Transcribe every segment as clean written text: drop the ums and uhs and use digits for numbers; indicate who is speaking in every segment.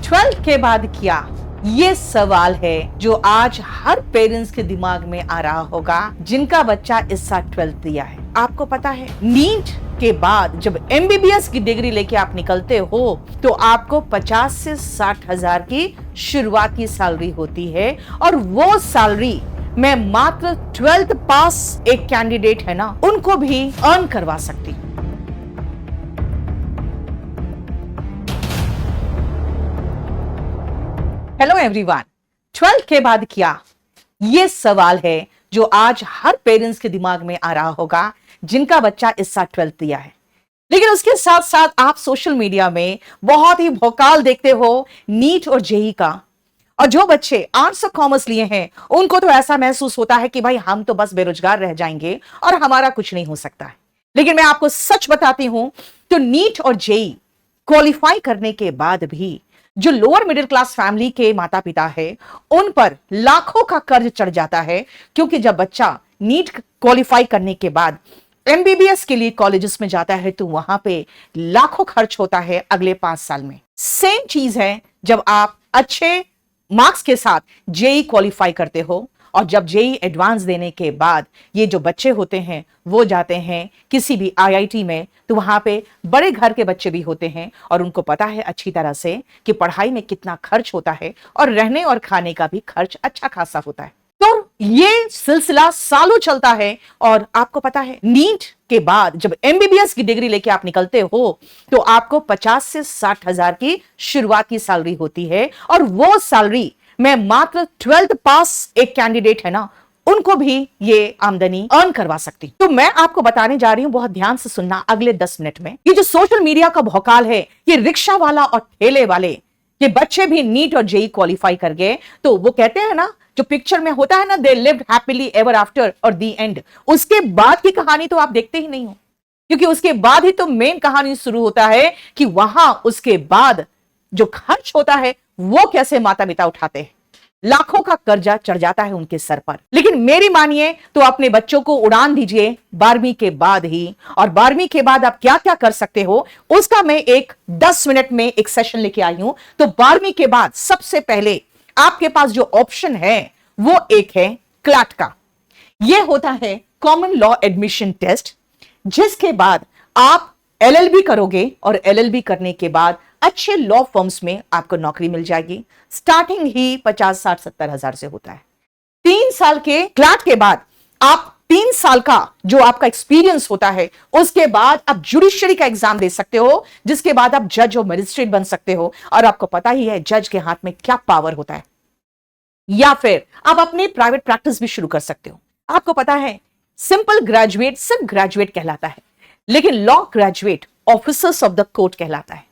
Speaker 1: 12th के बाद क्या, ये सवाल है जो आज हर पेरेंट्स के दिमाग में आ रहा होगा जिनका बच्चा इस साल 12th दिया है। आपको पता है नीट के बाद जब MBBS की डिग्री लेके आप निकलते हो तो आपको 50 से 60 हजार की शुरुआती सैलरी होती है और वो सैलरी मैं मात्र 12th पास एक कैंडिडेट है ना उनको भी अर्न करवा सकती हूँ। हेलो एवरीवन, 12th के बाद क्या, ये सवाल है जो आज हर पेरेंट्स के दिमाग में आ रहा होगा जिनका बच्चा इस साल 12th दिया है। लेकिन उसके साथ साथ आप सोशल मीडिया में बहुत ही भौकाल देखते हो नीट और जेई का, और जो बच्चे आर्ट्स और कॉमर्स लिए हैं उनको तो ऐसा महसूस होता है कि भाई हम तो बस बेरोजगार रह जाएंगे और हमारा कुछ नहीं हो सकता है। लेकिन मैं आपको सच बताती हूं तो नीट और जेई क्वालिफाई करने के बाद भी जो लोअर मिडिल क्लास फैमिली के माता पिता है उन पर लाखों का कर्ज चढ़ जाता है, क्योंकि जब बच्चा नीट क्वालिफाई करने के बाद MBBS के लिए कॉलेजेस में जाता है तो वहां पे लाखों खर्च होता है अगले 5 साल में। सेम चीज है जब आप अच्छे मार्क्स के साथ जेई क्वालिफाई करते हो और जब जेई एडवांस देने के बाद ये जो बच्चे होते हैं वो जाते हैं किसी भी IIT में, तो वहां पे बड़े घर के बच्चे भी होते हैं और उनको पता है अच्छी तरह से कि पढ़ाई में कितना खर्च होता है और रहने और खाने का भी खर्च अच्छा खासा होता है। तो ये सिलसिला सालों चलता है और आपको पता है नीट के बाद जब MBBS की डिग्री लेके आप निकलते हो तो आपको 50 से 60 हजार की शुरुआती सैलरी होती है और वो सैलरी मैं मात्र 12th पास एक कैंडिडेट है ना उनको भी ये आमदनी अर्न करवा सकती। तो मैं आपको बताने जा रही हूं, बहुत ध्यान से सुनना अगले 10 मिनट में। ये जो सोशल मीडिया का भौकाल है, ये रिक्शा वाला और ठेले वाले ये बच्चे भी नीट और जेई क्वालिफाई कर गए तो वो कहते हैं ना जो पिक्चर में होता है ना, they lived happily ever after और दी एंड, उसके बाद की कहानी तो आप देखते ही नहीं हो, क्योंकि उसके बाद ही तो मेन कहानी शुरू होता है कि वहां उसके बाद जो खर्च होता है वो कैसे माता पिता उठाते हैं। लाखों का कर्जा चढ़ जाता है उनके सर पर। लेकिन मेरी मानिए तो अपने बच्चों को उड़ान दीजिए 12वीं के बाद ही, और 12वीं के बाद आप क्या क्या कर सकते हो उसका मैं एक 10 मिनट में एक सेशन लेके आई हूं। तो 12वीं के बाद सबसे पहले आपके पास जो ऑप्शन है वो एक है क्लैट का। यह होता है कॉमन लॉ एडमिशन टेस्ट, जिसके बाद आप LLB करोगे और LLB करने के बाद अच्छे लॉ फर्म्स में आपको नौकरी मिल जाएगी। स्टार्टिंग ही 50, 60, 70 हजार से होता है। 3 साल के क्लैट के बाद आप 3 साल का जो आपका एक्सपीरियंस होता है उसके बाद आप जुडिशरी का एग्जाम दे सकते हो, जिसके बाद आप जज और मजिस्ट्रेट बन सकते हो। और आपको पता ही है जज के हाथ में क्या पावर होता है। या फिर आप अपने प्राइवेट प्रैक्टिस भी शुरू कर सकते हो। आपको पता है सिंपल ग्रेजुएट सिर्फ ग्रेजुएट कहलाता है, लेकिन law graduate officers of the court कहलाता है।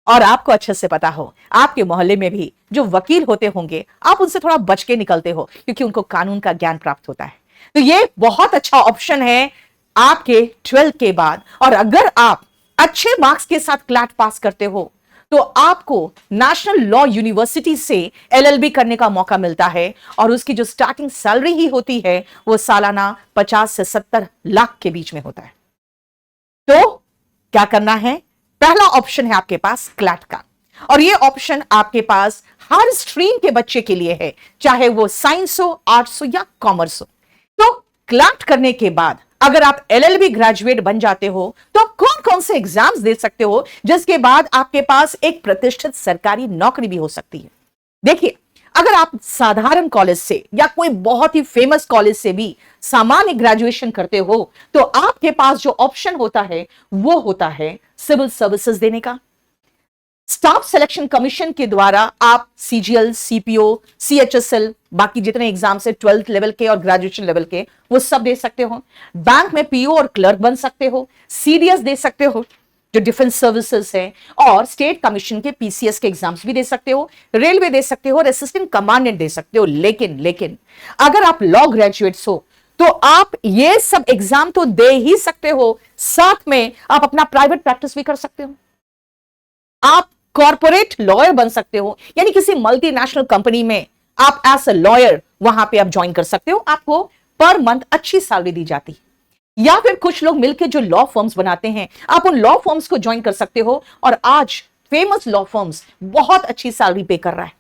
Speaker 1: और आपको अच्छे से पता हो आपके मोहल्ले में भी जो वकील होते होंगे आप उनसे थोड़ा बच के निकलते हो, क्योंकि उनको कानून का ज्ञान प्राप्त होता है। तो ये बहुत अच्छा ऑप्शन है आपके 12th के बाद। और अगर आप अच्छे मार्क्स के साथ क्लैट पास करते हो तो आपको नेशनल लॉ यूनिवर्सिटी से LLB करने का मौका मिलता है, और उसकी जो स्टार्टिंग सैलरी ही होती है वो सालाना 50 से 70 लाख के बीच में होता है। तो क्या करना है, पहला ऑप्शन है आपके पास क्लैट का, और ये ऑप्शन आपके पास हर स्ट्रीम के बच्चे के लिए है, चाहे वो साइंस हो, आर्ट्स हो या कॉमर्स हो। तो क्लैट करने के बाद अगर आप LLB ग्रेजुएट बन जाते हो तो आप कौन कौन से एग्जाम्स दे सकते हो, जिसके बाद आपके पास एक प्रतिष्ठित सरकारी नौकरी भी हो सकती है। देखिए, अगर आप साधारण कॉलेज से या कोई बहुत ही फेमस कॉलेज से भी सामान्य ग्रेजुएशन करते हो तो आपके पास जो ऑप्शन होता है वो होता है सिविल सर्विसेज देने का। स्टाफ सिलेक्शन कमीशन के द्वारा आप CGL, CPO, CHSL, बाकी जितने एग्जाम्स है 12th लेवल के और ग्रेजुएशन लेवल के वो सब दे सकते हो। बैंक में PO और क्लर्क बन सकते हो। CDS दे सकते हो जो डिफेंस सर्विसेज है, और स्टेट कमीशन के PCS के एग्जाम्स भी दे सकते हो। रेलवे दे सकते हो और असिस्टेंट कमांडेंट दे सकते हो। लेकिन अगर आप लॉ ग्रेजुएट्स हो तो आप ये सब एग्जाम तो दे ही सकते हो, साथ में आप अपना प्राइवेट प्रैक्टिस भी कर सकते हो। आप कॉर्पोरेट लॉयर बन सकते हो, यानी किसी मल्टीनेशनल कंपनी में आप एज अ लॉयर वहां पे आप ज्वाइन कर सकते हो। आपको पर मंथ अच्छी सैलरी दी जाती है। या फिर कुछ लोग मिलकर जो लॉ फर्म्स बनाते हैं, आप उन लॉ फर्म्स को ज्वाइन कर सकते हो। और आज फेमस लॉ फर्म्स बहुत अच्छी सैलरी पे कर रहा है।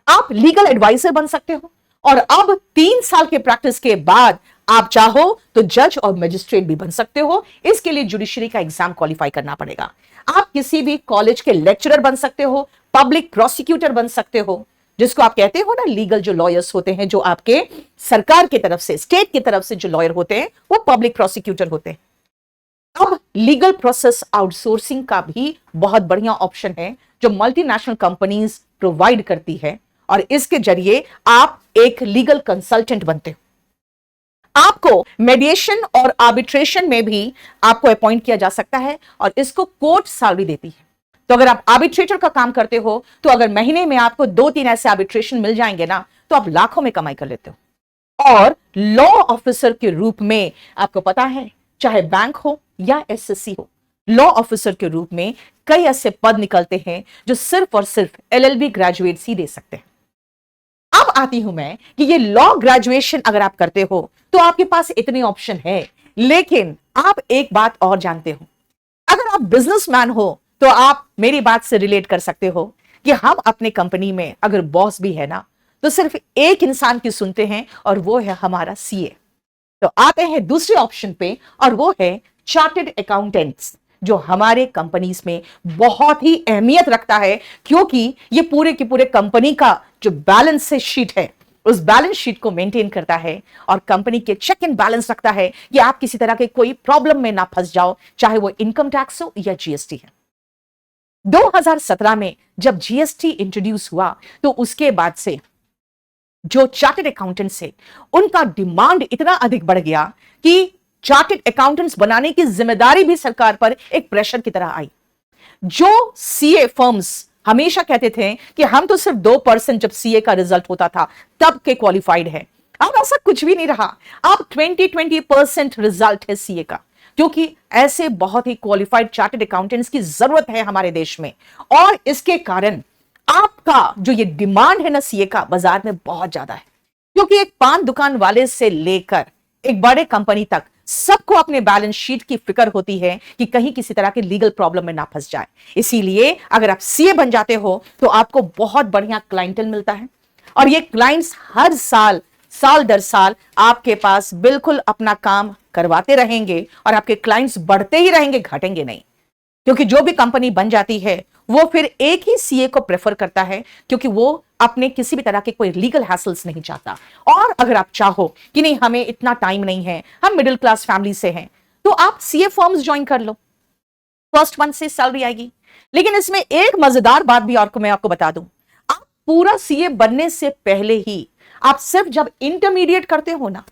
Speaker 1: आप लीगल एडवाइजर बन सकते हो और अब 3 साल के प्रैक्टिस के बाद आप चाहो तो जज और मजिस्ट्रेट भी बन सकते हो। इसके लिए जुडिशरी का एग्जाम क्वालिफाई करना पड़ेगा। आप किसी भी कॉलेज के लेक्चरर बन सकते हो, पब्लिक प्रोसिक्यूटर बन सकते हो, जिसको आप कहते हो ना लीगल जो लॉयर्स होते हैं, जो आपके सरकार की तरफ से, स्टेट की तरफ से जो लॉयर होते हैं वो पब्लिक प्रोसिक्यूटर होते हैं। अब लीगल प्रोसेस आउटसोर्सिंग का भी बहुत बढ़िया ऑप्शन है जो मल्टीनेशनल कंपनीज प्रोवाइड करती है और इसके जरिए आप एक लीगल कंसल्टेंट बनते हो। आपको मेडिएशन और आर्बिट्रेशन में भी आपको अपॉइंट किया जा सकता है और इसको कोर्ट सैलरी देती है। तो अगर आप आर्बिट्रेटर का काम करते हो तो अगर महीने में आपको 2-3 ऐसे आर्बिट्रेशन मिल जाएंगे ना तो आप लाखों में कमाई कर लेते हो। और लॉ ऑफिसर के रूप में आपको पता है, चाहे बैंक हो या एसएससी हो, लॉ ऑफिसर के रूप में कई ऐसे पद निकलते हैं जो सिर्फ और सिर्फ एलएलबी ग्रेजुएट्स ही दे सकते हैं। अब आती हूं मैं कि ये लॉ ग्रेजुएशन अगर आप करते हो तो आपके पास इतने ऑप्शन है, लेकिन आप एक बात और जानते हो, अगर आप बिजनेसमैन हो तो आप मेरी बात से रिलेट कर सकते हो कि हम अपने कंपनी में अगर बॉस भी है ना तो सिर्फ एक इंसान की सुनते हैं और वो है हमारा सीए। तो आते हैं दूसरे ऑप्शन पे और वो है चार्टर्ड अकाउंटेंट्स, जो हमारे कंपनीज में बहुत ही अहमियत रखता है क्योंकि ये पूरे की पूरे कंपनी का जो बैलेंस शीट है उस बैलेंस शीट को मेंटेन करता है और कंपनी के चेक एंड बैलेंस रखता है कि आप किसी तरह के कोई प्रॉब्लम में ना फंस जाओ, चाहे वो इनकम टैक्स हो या जीएसटी है। 2017 में जब जीएसटी इंट्रोड्यूस हुआ तो उसके बाद से जो चार्टर्ड अकाउंटेंट्स है उनका डिमांड इतना अधिक बढ़ गया कि चार्टर्ड अकाउंटेंट्स बनाने की जिम्मेदारी भी सरकार पर एक प्रेशर की तरह आई। जो सीए फर्म्स हमेशा कहते थे कि हम तो सिर्फ 2% जब सीए का रिजल्ट होता था तब के क्वालिफाइड है, अब ऐसा कुछ भी नहीं रहा। अब 20% रिजल्ट है सीए का, क्योंकि ऐसे बहुत ही क्वालिफाइड चार्टर्ड अकाउंटेंट्स की जरूरत है हमारे देश में। और इसके कारण आपका जो ये डिमांड है ना सीए का बाजार में बहुत ज्यादा है, क्योंकि एक पान दुकान वाले से लेकर एक बड़े कंपनी तक सबको अपने बैलेंस शीट की फिक्र होती है कि कहीं किसी तरह के लीगल प्रॉब्लम में ना फंस जाए। इसीलिए अगर आप सीए बन जाते हो तो आपको बहुत बढ़िया क्लाइंटल मिलता है और ये क्लाइंट्स हर साल दर साल आपके पास बिल्कुल अपना काम करवाते रहेंगे और आपके क्लाइंट्स बढ़ते ही रहेंगे, घटेंगे नहीं। क्योंकि जो भी कंपनी बन जाती है वो फिर एक ही सीए को प्रेफर करता है क्योंकि वो अपने किसी भी तरह के कोई लीगल हैसल्स नहीं चाहता। और अगर आप चाहो कि नहीं हमें इतना टाइम नहीं है, हम मिडिल क्लास फैमिली से हैं, तो आप सीए फर्म्स ज्वाइन कर लो, फर्स्ट मंथ से सैलरी आएगी। लेकिन इसमें एक मजेदार बात भी और मैं आपको बता दूं, आप पूरा सीए बनने से पहले ही आप सिर्फ जब इंटरमीडिएट करते हो ना,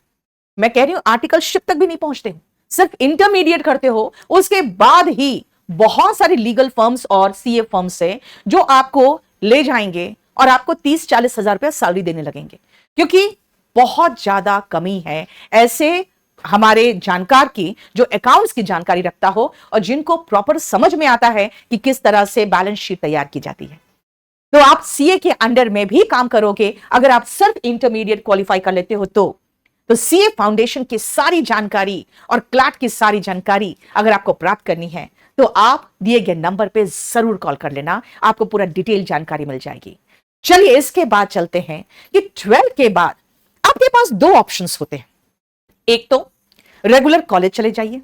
Speaker 1: मैं कह रही हूं आर्टिकलशिप तक भी नहीं पहुंचते हो, सिर्फ इंटरमीडिएट करते हो, उसके बाद ही बहुत सारी लीगल फर्म्स और सीए फर्म्स से जो आपको ले जाएंगे और आपको 30-40 हजार रुपया सैलरी देने लगेंगे, क्योंकि बहुत ज्यादा कमी है ऐसे हमारे जानकार की जो अकाउंट्स की जानकारी रखता हो और जिनको प्रॉपर समझ में आता है कि किस तरह से बैलेंस शीट तैयार की जाती है। तो आप सीए के अंडर में भी काम करोगे अगर आप सिर्फ इंटरमीडिएट क्वालिफाई कर लेते हो तो सीए फाउंडेशन की सारी जानकारी और क्लैट की सारी जानकारी अगर आपको प्राप्त करनी है तो आप दिए गए नंबर पे जरूर कॉल कर लेना, आपको पूरा डिटेल जानकारी मिल जाएगी। चलिए इसके बाद चलते हैं कि 12 के बाद आपके पास 2 ऑप्शंस होते हैं। एक तो रेगुलर कॉलेज चले जाइए,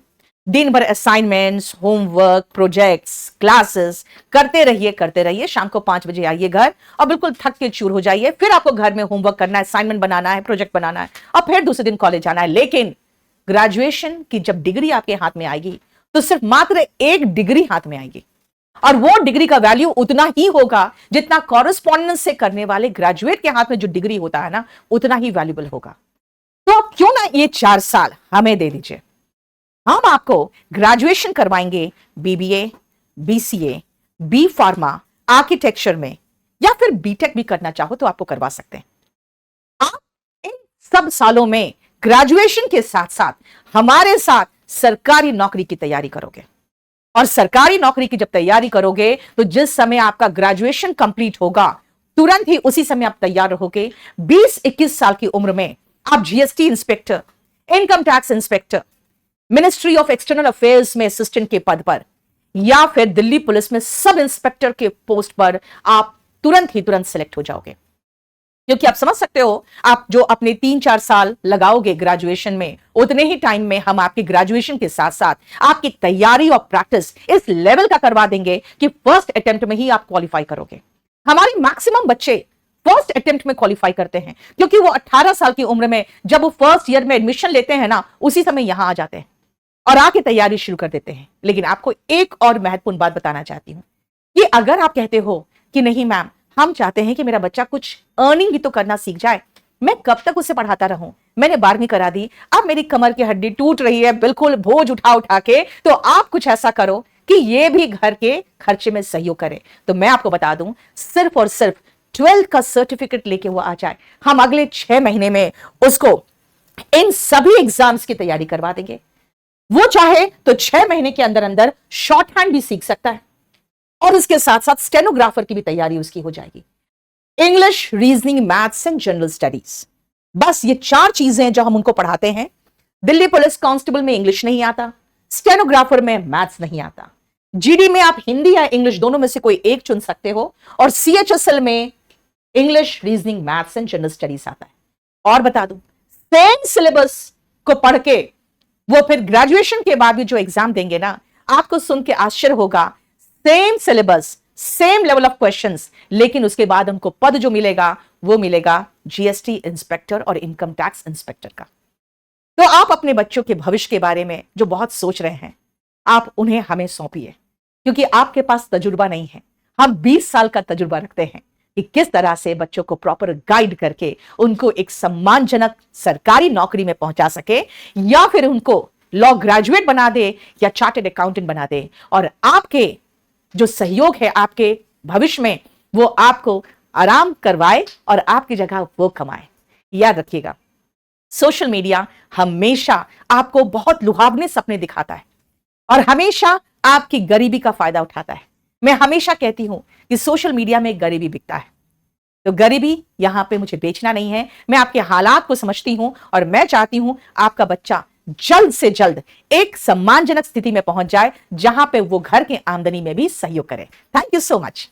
Speaker 1: दिन भर असाइनमेंट्स, होमवर्क, प्रोजेक्ट्स, क्लासेस करते रहिए, शाम को 5 बजे आइए घर और बिल्कुल थक के चूर हो जाइए। फिर आपको घर में होमवर्क करना है, असाइनमेंट बनाना है, प्रोजेक्ट बनाना है और फिर दूसरे दिन कॉलेज जाना है। लेकिन ग्रेजुएशन की जब डिग्री आपके हाथ में आएगी तो सिर्फ मात्र एक डिग्री हाथ में आएगी और वो डिग्री का वैल्यू उतना ही होगा जितना कॉरेस्पॉन्डेंस से करने वाले ग्रेजुएट के हाथ में जो डिग्री होता है ना उतना ही वैल्यूबल होगा। तो आप क्यों ना ये 4 साल हमें दे दीजिए, हम आपको ग्रेजुएशन करवाएंगे BBA, BCA, B pharma, architecture में, या फिर बीटेक भी करना चाहो तो आपको करवा सकते हैं। आप इन सब सालों में ग्रेजुएशन के साथ साथ हमारे साथ सरकारी नौकरी की तैयारी करोगे और सरकारी नौकरी की जब तैयारी करोगे तो जिस समय आपका ग्रेजुएशन कंप्लीट होगा तुरंत ही उसी समय आप तैयार रहोगे। 20-21 साल की उम्र में आप GST inspector, income tax inspector, ministry of external affairs में असिस्टेंट के पद पर या फिर दिल्ली पुलिस में सब इंस्पेक्टर के पोस्ट पर आप तुरंत सेलेक्ट हो जाओगे। क्योंकि आप समझ सकते हो, आप जो अपने 3-4 साल लगाओगे ग्रेजुएशन में, उतने ही टाइम में हम आपकी ग्रेजुएशन के साथ साथ आपकी तैयारी और प्रैक्टिस इस लेवल का करवा देंगे कि फर्स्ट अटेम्प्ट में ही आप क्वालिफाई करोगे। हमारे मैक्सिमम बच्चे फर्स्ट अटेम्प्ट में क्वालिफाई करते हैं, क्योंकि वो 18 साल की उम्र में जब वो फर्स्ट ईयर में एडमिशन लेते हैं ना, उसी समय यहां आ जाते हैं और आके तैयारी शुरू कर देते हैं। लेकिन आपको एक और महत्वपूर्ण बात बताना चाहती हूं कि अगर आप कहते हो कि नहीं मैम, हम चाहते हैं कि मेरा बच्चा कुछ अर्निंग भी तो करना सीख जाए, मैं कब तक उसे पढ़ाता रहूं, मैंने 12वीं करा दी, अब मेरी कमर की हड्डी टूट रही है बिल्कुल बोझ उठा उठा के, तो आप कुछ ऐसा करो कि ये भी घर के खर्चे में सहयोग करे। तो मैं आपको बता दूं, सिर्फ और सिर्फ 12th का सर्टिफिकेट लेके वो आ जाए, हम अगले 6 महीने में उसको इन सभी एग्जाम्स की तैयारी करवा देंगे। वो चाहे तो 6 महीने के अंदर अंदर शॉर्ट हैंड भी सीख सकता है और उसके साथ साथ स्टेनोग्राफर की भी तैयारी उसकी हो जाएगी। English, reasoning, maths and general studies, बस ये 4 चीजें जो हम उनको पढ़ाते हैं। दिल्ली पुलिस कांस्टेबल में इंग्लिश नहीं आता, स्टेनोग्राफर में मैथ्स नहीं आता, जीडी में आप हिंदी या इंग्लिश दोनों में से कोई एक चुन सकते हो, और सीएचएसएल में English, reasoning, maths and general studies आता है। और बता दूं, सेम सिलेबस को पढ़ के वो फिर ग्रेजुएशन के बाद भी जो एग्जाम देंगे ना, आपको सुन के आश्चर्य होगा, same syllabus, same level of questions, लेकिन उसके बाद उनको पद जो मिलेगा वो मिलेगा जीएसटी इंस्पेक्टर और इनकम टैक्स इंस्पेक्टर का। तो आप अपने बच्चों के भविष्य के बारे में जो बहुत सोच रहे हैं, आप उन्हें हमें सौंपिए, क्योंकि आपके पास तजुर्बा नहीं है। हम 20 साल का तजुर्बा रखते हैं कि किस तरह से बच्चों को प्रॉपर गाइड करके उनको एक सम्मानजनक सरकारी नौकरी में पहुंचा सके, या फिर उनको लॉ ग्रेजुएट बना दे या चार्टर्ड अकाउंटेंट बना दे, और आपके जो सहयोग है आपके भविष्य में वो आपको आराम करवाए और आपकी जगह वो कमाए। याद रखिएगा, सोशल मीडिया हमेशा आपको बहुत लुभावने सपने दिखाता है और हमेशा आपकी गरीबी का फायदा उठाता है। मैं हमेशा कहती हूं कि सोशल मीडिया में गरीबी बिकता है, तो गरीबी यहां पे मुझे बेचना नहीं है। मैं आपके हालात को समझती हूं और मैं चाहती हूं आपका बच्चा जल्द से जल्द एक सम्मानजनक स्थिति में पहुंच जाए, जहां पे वो घर की आमदनी में भी सहयोग करे। Thank you so much.